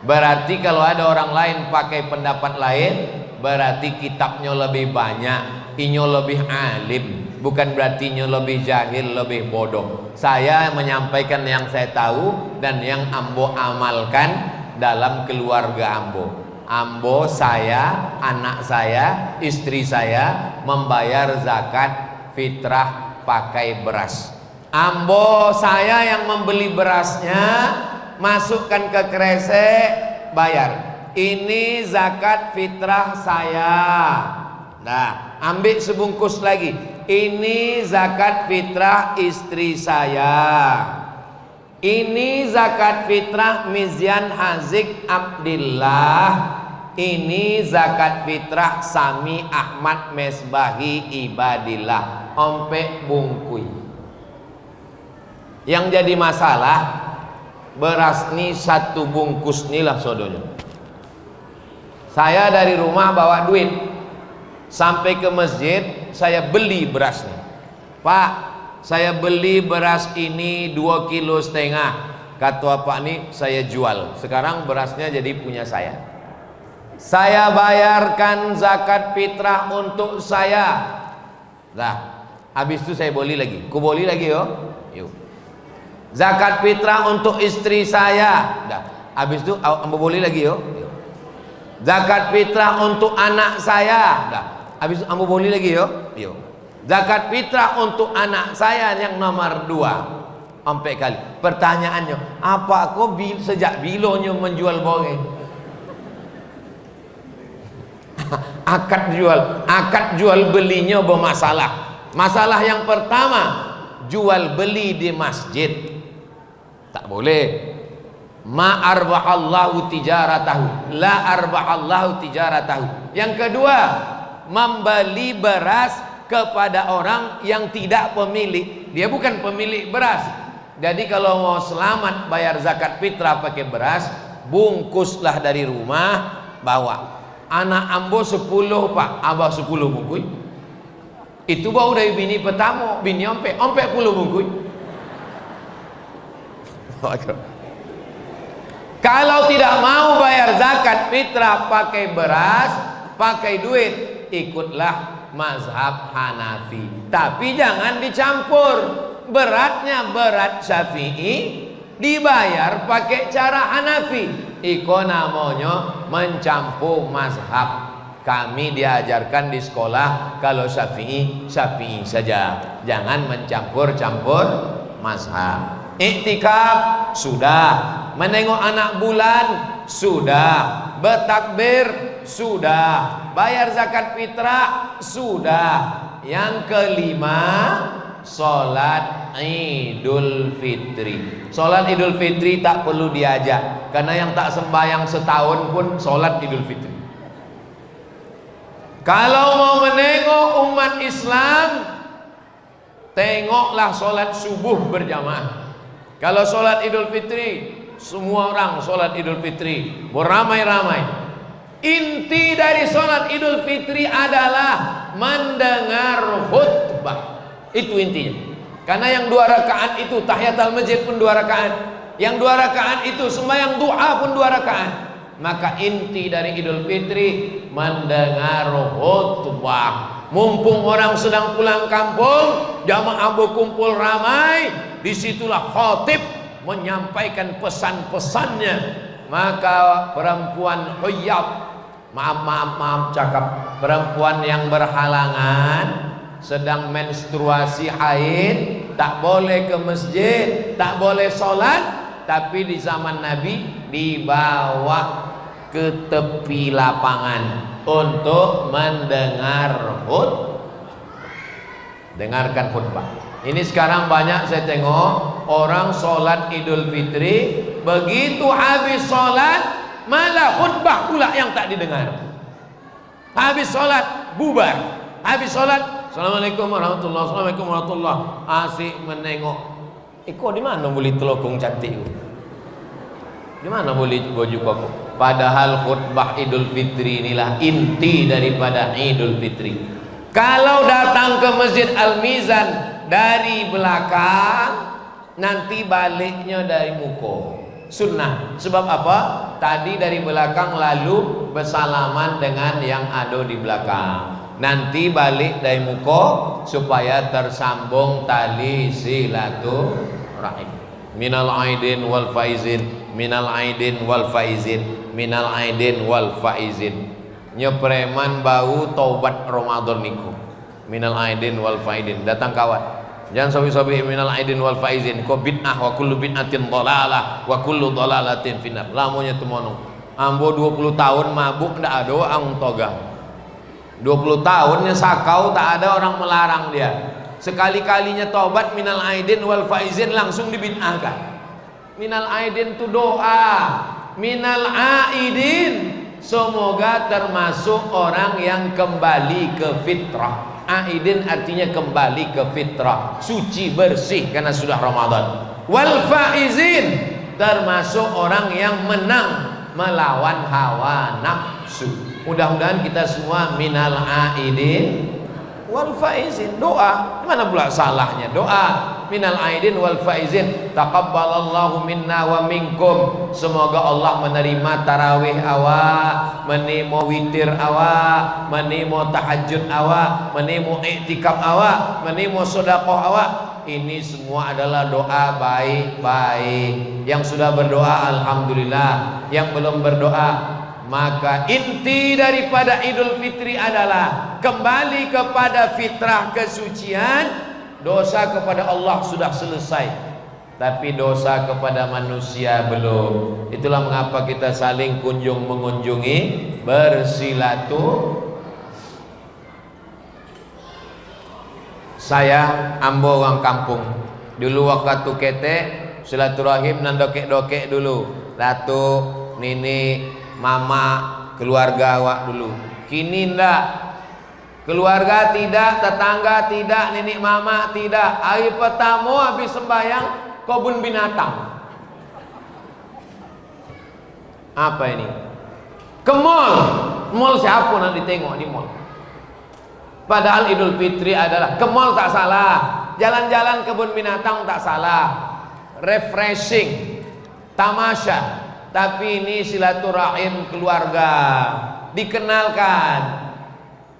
Speaker 1: Berarti kalau ada orang lain pakai pendapat lain, berarti kitabnya lebih banyak, inyo lebih alim. Bukan berarti inyo lebih jahil, lebih bodoh. Saya menyampaikan yang saya tahu dan yang ambo amalkan dalam keluarga ambo. Ambo, saya, anak saya, istri saya membayar zakat fitrah pakai beras. Ambo saya yang membeli berasnya, masukkan ke kresek, bayar. Ini zakat fitrah saya. Nah, ambil sebungkus lagi. Ini zakat fitrah istri saya. Ini zakat fitrah Mizyan Hazik Abdillah. Ini zakat fitrah Sami Ahmad Mesbahi Ibadillah. Ompek bungkui. Yang jadi masalah, beras ini satu bungkus inilah sodonya. Saya dari rumah bawa duit, sampai ke masjid saya beli beras nih. Pak, saya beli beras ini 2,5 kilo. Kata Pak nih saya jual. Sekarang berasnya jadi punya saya. Saya bayarkan zakat fitrah untuk saya. Nah, habis itu saya beli lagi. Ku beli lagi yo. Yuk. Zakat fitrah untuk istri saya. Dah. Habis itu ambo beli lagi yo. Yuk. Zakat fitrah untuk anak saya. Dah. Habis itu ambo beli lagi yo. Yuk. Zakat fitrah untuk anak saya yang nomor 2. Sampai kali. Pertanyaannya, apa kok sejak bilonya menjual boreng? Akad jual belinya bermasalah. Masalah yang pertama, jual beli di masjid tak boleh. Ma arbahallahu tijaratahu, la arbahallahu tijaratahu. Yang kedua, membeli beras kepada orang yang tidak pemilik. Dia bukan pemilik beras. Jadi kalau mau selamat bayar zakat fitrah pakai beras, bungkuslah dari rumah, bawa. Anak ambo 10 pak, abah 10 bungkus. Itu baru dari bini pertama, bini ompek 10 bungkus. Kalau tidak mau bayar zakat fitrah pakai beras, pakai duit, ikutlah mazhab Hanafi. Tapi jangan dicampur. Beratnya berat Syafi'i, dibayar pakai cara Hanafi. Iko namanya mencampur mazhab. Kami diajarkan di sekolah kalau Syafi'i, Syafi'i saja. Jangan mencampur-campur mazhab. Iktikaf sudah, menengok anak bulan sudah, bertakbir sudah, bayar zakat fitrah sudah. Yang kelima, sholat Idul Fitri. Sholat Idul Fitri tak perlu diajak, karena yang tak sembahyang setahun pun sholat Idul Fitri. Kalau mau menengok umat Islam, tengoklah sholat subuh berjamaah. Kalau sholat Idul Fitri, semua orang sholat Idul Fitri beramai-ramai. Inti dari sholat Idul Fitri adalah mendengar khutbah. Itu intinya. Karena yang 2 rakaat itu tahiyatul masjid pun 2 rakaat. Yang 2 rakaat itu sembahyang duha pun 2 rakaat. Maka inti dari Idul Fitri mendengar khutbah. Mumpung orang sedang pulang kampung, jamaah berkumpul ramai, disitulah khatib menyampaikan pesan-pesannya. Maka perempuan huyat, maaf cakap, perempuan yang berhalangan sedang menstruasi haid tak boleh ke masjid, tak boleh sholat. Tapi di zaman Nabi dibawa ke tepi lapangan untuk mendengar dengarkan khutbah. Ini sekarang banyak saya tengok orang sholat Idul Fitri, begitu habis sholat malah khutbah pula yang tak didengar. Habis sholat bubar, habis sholat Assalamualaikum warahmatullahi wabarakatuh, Assalamualaikum warahmatullahi wabarakatuh. Asik menengok. Iko di mana boleh telokong cantik? Di mana boleh baju koko? Padahal khutbah Idul Fitri inilah inti daripada Idul Fitri. Kalau datang ke Masjid Al-Mizan dari belakang, nanti baliknya dari muka. Sunnah. Sebab apa? Tadi dari belakang lalu bersalaman dengan yang ada di belakang. Nanti balik dari muka supaya tersambung tali silaturahim. Minal aidin wal faizin, minal aidin wal faizin, minal aidin wal faizin. Nyepreman bau taubat Ramadan niku. Minal aidin wal faizin. Datang kawan. Jangan sobi-sobi minal aidin wal faizin. Ko bid'ah wa kullu bid'atin dhalalah wa kullu dhalalatin finnar. Lamunya temonong. Ambo 20 tahun mabuk ndak ada ang toga. 20 tahunnya sakau tak ada orang melarang dia. Sekali-kalinya taubat minal aidin wal faizin langsung dibid'ahkan. Minal aidin itu doa. Minal aidin semoga termasuk orang yang kembali ke fitrah. Aidin artinya kembali ke fitrah, suci bersih karena sudah Ramadan. Wal faizin termasuk orang yang menang melawan hawa nafsu. Mudah-mudahan kita semua minal aidin wal faizin. Doa, mana pula salahnya doa minal aidin wal faizin. Taqabbalallahu minna wa minkum. Semoga Allah menerima tarawih awak, menimo witir awak, menimo tahajud awak, menimo iktikaf awak, menimo sedekah awak. Ini semua adalah doa baik-baik. Yang sudah berdoa alhamdulillah, yang belum berdoa. Maka inti daripada Idul Fitri adalah kembali kepada fitrah kesucian. Dosa kepada Allah sudah selesai, tapi dosa kepada manusia belum. Itulah mengapa kita saling kunjung mengunjungi, bersilaturahim. Saya ambo orang kampung. Dulu waktu kete silaturahim nan dokek-dokek dulu. Datuk, nini, mama, keluarga awak dulu. Kini ndak. Keluarga tidak, tetangga tidak, nenek mama tidak. Hari pertama habis sembahyang kebun binatang. Apa ini? Ke mall. Mall siapa nak ditengok di mall? Padahal Idul Fitri adalah ke mall tak salah, jalan-jalan kebun binatang tak salah, refreshing, tamasya. Tapi ini silaturahim keluarga, dikenalkan.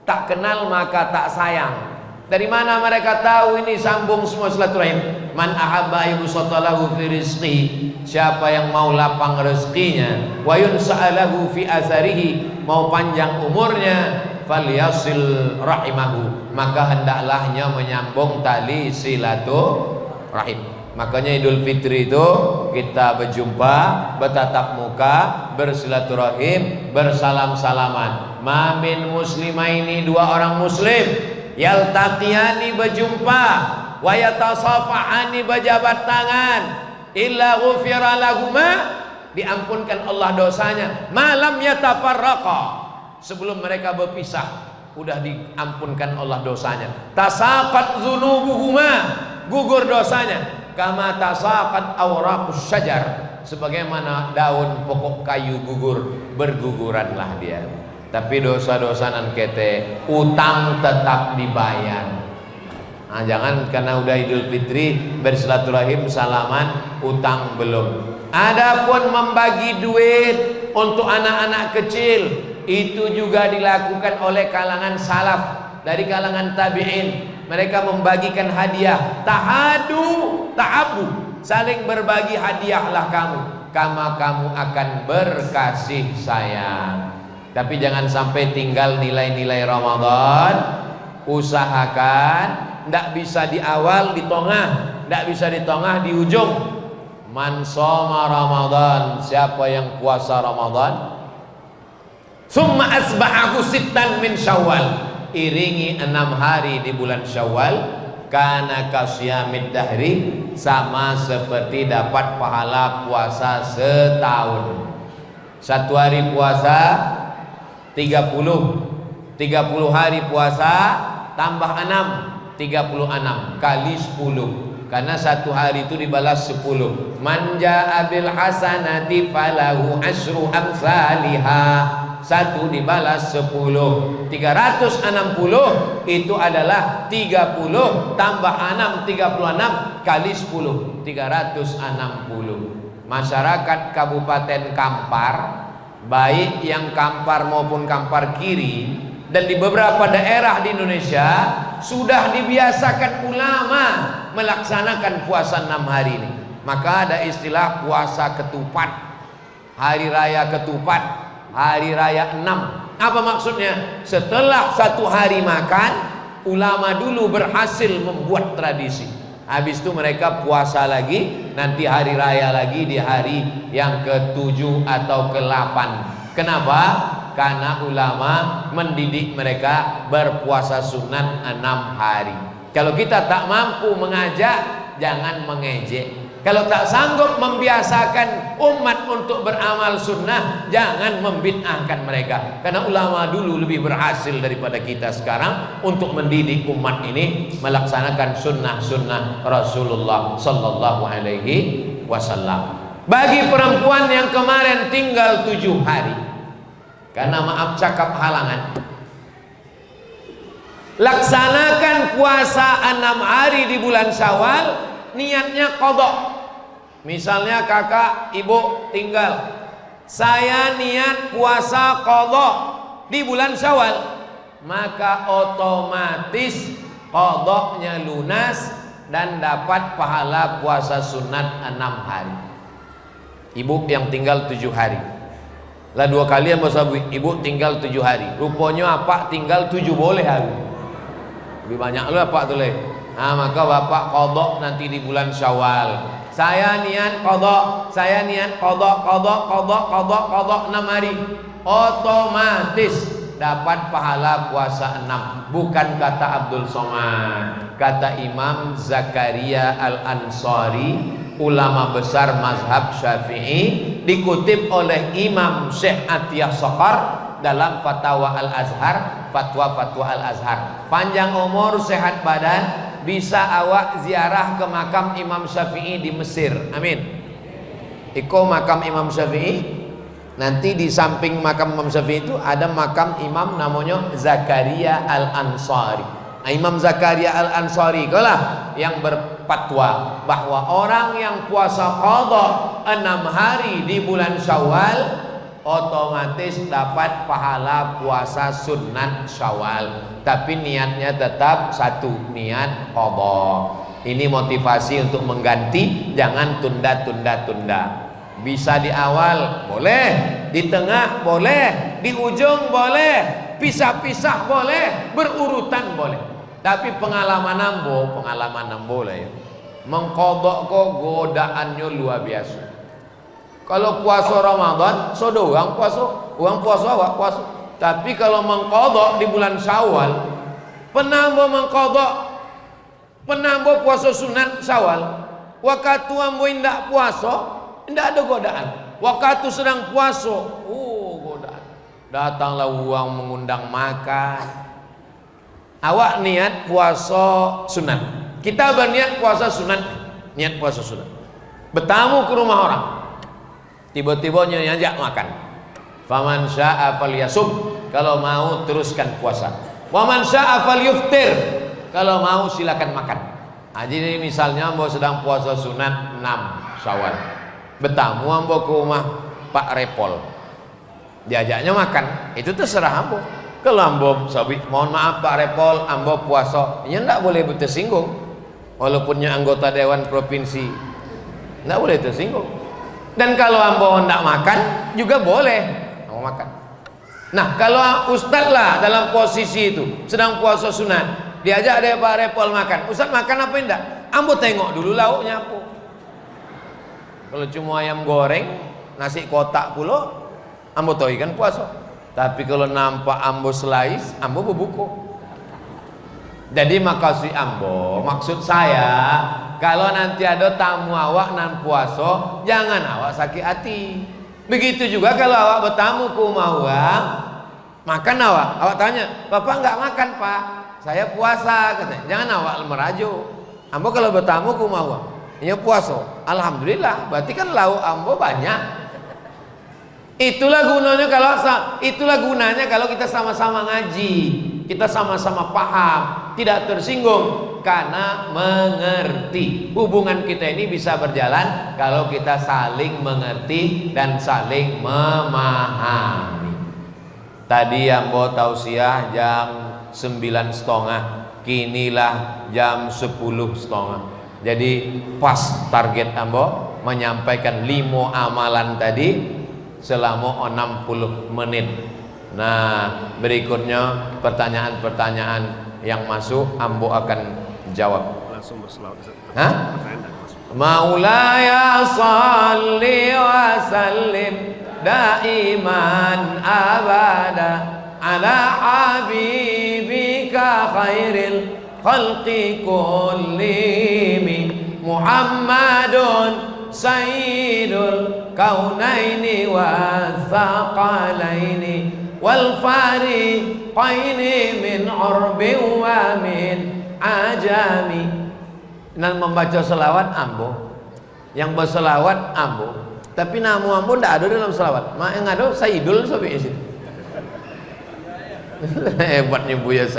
Speaker 1: Tak kenal maka tak sayang. Dari mana mereka tahu ini sambung semua silaturahim? Man ahabba yusatalahu fi rizqi. Siapa yang mau lapang rezekinya, wa yunsa'alahu fi asarihi, mau panjang umurnya, falyasil rahimahu, maka hendaklah menyambung tali silaturahim. Makanya Idul Fitri itu kita berjumpa, bertatap muka, bersilaturahim, bersalam-salaman. Ma min muslimaini, dua orang muslim, yaltaqiyani berjumpa, wa yatasafahani berjabat tangan, illa ghufira lahuma, diampunkan Allah dosanya, malam yatafarraqa, sebelum mereka berpisah udah diampunkan Allah dosanya. Tasaqat dzunubuhuma, gugur dosanya. Kama tasaqat awraqus syajar, sebagaimana daun pokok kayu gugur, berguguranlah dia. Tapi dosa-dosa nan kete, utang tetap dibayar. Nah, jangan karena udah Idul Fitri bersilaturahim salaman, utang belum. Adapun membagi duit, untuk anak-anak kecil. Itu juga dilakukan oleh kalangan salaf, dari kalangan tabi'in. Mereka membagikan hadiah. Tahadu, ta'abu, saling berbagi hadiahlah kamu, karena kamu akan berkasih sayang. Tapi jangan sampai tinggal nilai-nilai Ramadan. Usahakan tidak bisa di awal, di tengah, tidak bisa di tengah, di ujung. Man shoma Ramadan, siapa yang puasa Ramadan, summa asba'ahu sittan min Syawal, iringi 6 hari di bulan Syawal, kana kasyamid dahri, sama seperti dapat pahala puasa setahun. Satu hari puasa 30 hari puasa tambah 6, 36 kali 10, karena satu hari itu dibalas 10. Man ja'a bil hasanati falahu asyru amsalihha, satu dibalas 10. 360 itu adalah 30 tambah 6, 36 kali 10, 360. Masyarakat Kabupaten Kampar, baik yang Kampar maupun Kampar Kiri, dan di beberapa daerah di Indonesia sudah dibiasakan ulama melaksanakan puasa 6 hari ini. Maka ada istilah puasa ketupat, hari raya ketupat, hari raya 6. Apa maksudnya? Setelah satu hari makan, ulama dulu berhasil membuat tradisi. Habis itu mereka puasa lagi, nanti hari raya lagi di hari yang ke-7 atau ke-8. Kenapa? Karena ulama mendidik mereka berpuasa sunat 6 hari. Kalau kita tak mampu mengajak, jangan mengejek. Kalau tak sanggup membiasakan umat untuk beramal sunnah, jangan membid'ahkan mereka. Karena ulama dulu lebih berhasil daripada kita sekarang untuk mendidik umat ini melaksanakan sunnah-sunnah Rasulullah Sallallahu Alaihi Wasallam. Bagi perempuan yang kemarin tinggal 7 hari, karena maaf cakap halangan, laksanakan puasa 6 hari di bulan Syawal, niatnya qadha. Misalnya kakak, ibu tinggal, saya niat puasa qadha di bulan Syawal, maka otomatis qadhanya lunas dan dapat pahala puasa sunat 6 hari. Ibu yang tinggal 7 hari lah, 2 kali yang bahasa ibu tinggal 7 hari, rupanya apa tinggal 7 boleh hari, lebih banyak lu apa tuh le. Nah, maka bapak qadha nanti di bulan Syawal. Saya niat qadha, saya niat qadha 6 hari, otomatis dapat pahala puasa 6. Bukan kata Abdul Somad, kata Imam Zakaria Al-Ansari, ulama besar mazhab Syafi'i, dikutip oleh Imam Syekh Atiyah Saqar dalam Fatwa Al-Azhar, fatwa Al-Azhar. Panjang umur, sehat badan, bisa awak ziarah ke makam Imam Syafi'i di Mesir. Amin. Iko makam Imam Syafi'i. Nanti di samping makam Imam Syafi'i itu ada makam imam namanya Zakaria Al-Ansari. Nah, Imam Zakaria Al-Ansari itulah yang berfatwa bahwa orang yang puasa qadha 6 hari di bulan Syawal otomatis dapat pahala puasa sunat Syawal, tapi niatnya tetap satu, niat qadha. Ini motivasi untuk mengganti, jangan tunda. Bisa di awal boleh, di tengah boleh, di ujung boleh, pisah-pisah boleh, berurutan boleh. Tapi pengalaman nambo lah ya. Mengqadha kok godaannya luar biasa. Kalau puasa Ramadan, so doang puasa awak puasa. Tapi kalau mengqadha di bulan Syawal, penambah mengqadha, penambah puasa sunat Syawal. Waktu ambo indak puasa, indak ada godaan. Waktu sedang puasa, godaan. Datanglah uang mengundang makan. Awak niat puasa sunat, kita berniat puasa sunat, niat puasa sunat. Bertamu ke rumah orang, tiba-tiba nyajak makan. Faman syaa falyasum, kalau mau teruskan puasa. Waman syaa falyuftir, kalau mau silakan makan. Nah, jadi misalnya ambo sedang puasa sunat 6 Syawal, bertamu ambo ke rumah Pak Repol. diajaknya makan, itu terserah ambo. Kalau ambo sabi, mohon maaf Pak Repol, ambo puasa, ya ndak boleh tersinggung. Walaupunnya anggota Dewan Provinsi, ndak boleh tersinggung. Dan kalau ambo ndak makan juga boleh ambo makan. Nah, kalau ustaz lah dalam posisi itu sedang puasa sunat, diajak ada Pak Repol makan, ustaz makan apa enggak? Ambo tengok dulu lauknya apa. Kalau cuma ayam goreng, nasi kotak pulo, ambo tahu ikan puasa. Tapi kalau nampak ambo slice, ambo berbuka. Jadi maksud saya, kalau nanti ada tamu awak nan puasa, jangan awak sakit hati. Begitu juga kalau awak bertamu ke rumah awak, makan awak tanya, bapak nggak makan pak, saya puasa, katanya. Jangan awak merajuk. Ambo kalau bertamu ke rumah awak, ini puasa, alhamdulillah, berarti kan lauk ambo banyak. Itulah gunanya kalau kita sama-sama ngaji, kita sama-sama paham, tidak tersinggung karena mengerti. Hubungan kita ini bisa berjalan kalau kita saling mengerti dan saling memahami. Tadi ambo tausiah jam 9.30, kinilah jam 10.30. Jadi pas target ambo menyampaikan 5 amalan tadi selama 60 menit. Nah, berikutnya pertanyaan-pertanyaan yang masuk ambo akan jawab.
Speaker 2: Langsung berselawat.
Speaker 1: Hah? Maulaya salli wa sallim daiman abada ala habibika khairil khalqi kullihim Muhammadun sayyidul kaunaini wa thaqalaini wal fariqaini min urbi wa min ajami. Nan membaca selawat ambo, yang berselawat ambo, tapi nama ambo ndak ada dalam selawat. Yang ada sayyidul sobi sini. Hebatnya Buya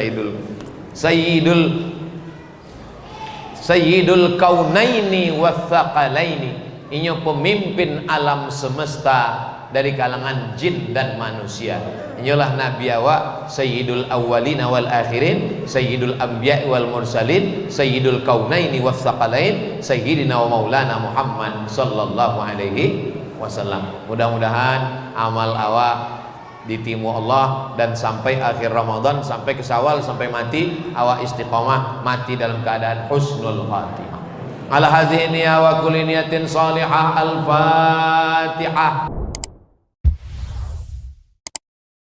Speaker 1: Sayyidul kaunaini wa thaqalaini. Ini pemimpin alam semesta dari kalangan jin dan manusia. Inilah Nabi awak, Sayyidul awwalina wal akhirin, Sayyidul anbiya wal mursalin, Sayyidul kaunaini was thaqalain, Sayyidina wa maulana Muhammad sallallahu alaihi wasallam. Mudah-mudahan amal awak ditimu Allah dan sampai akhir Ramadan, sampai ke Syawal, sampai mati awak istiqomah, mati dalam keadaan husnul khatimah. Ala hadhihi niyya wa kulli niyatin salihah. Al-Fatihah.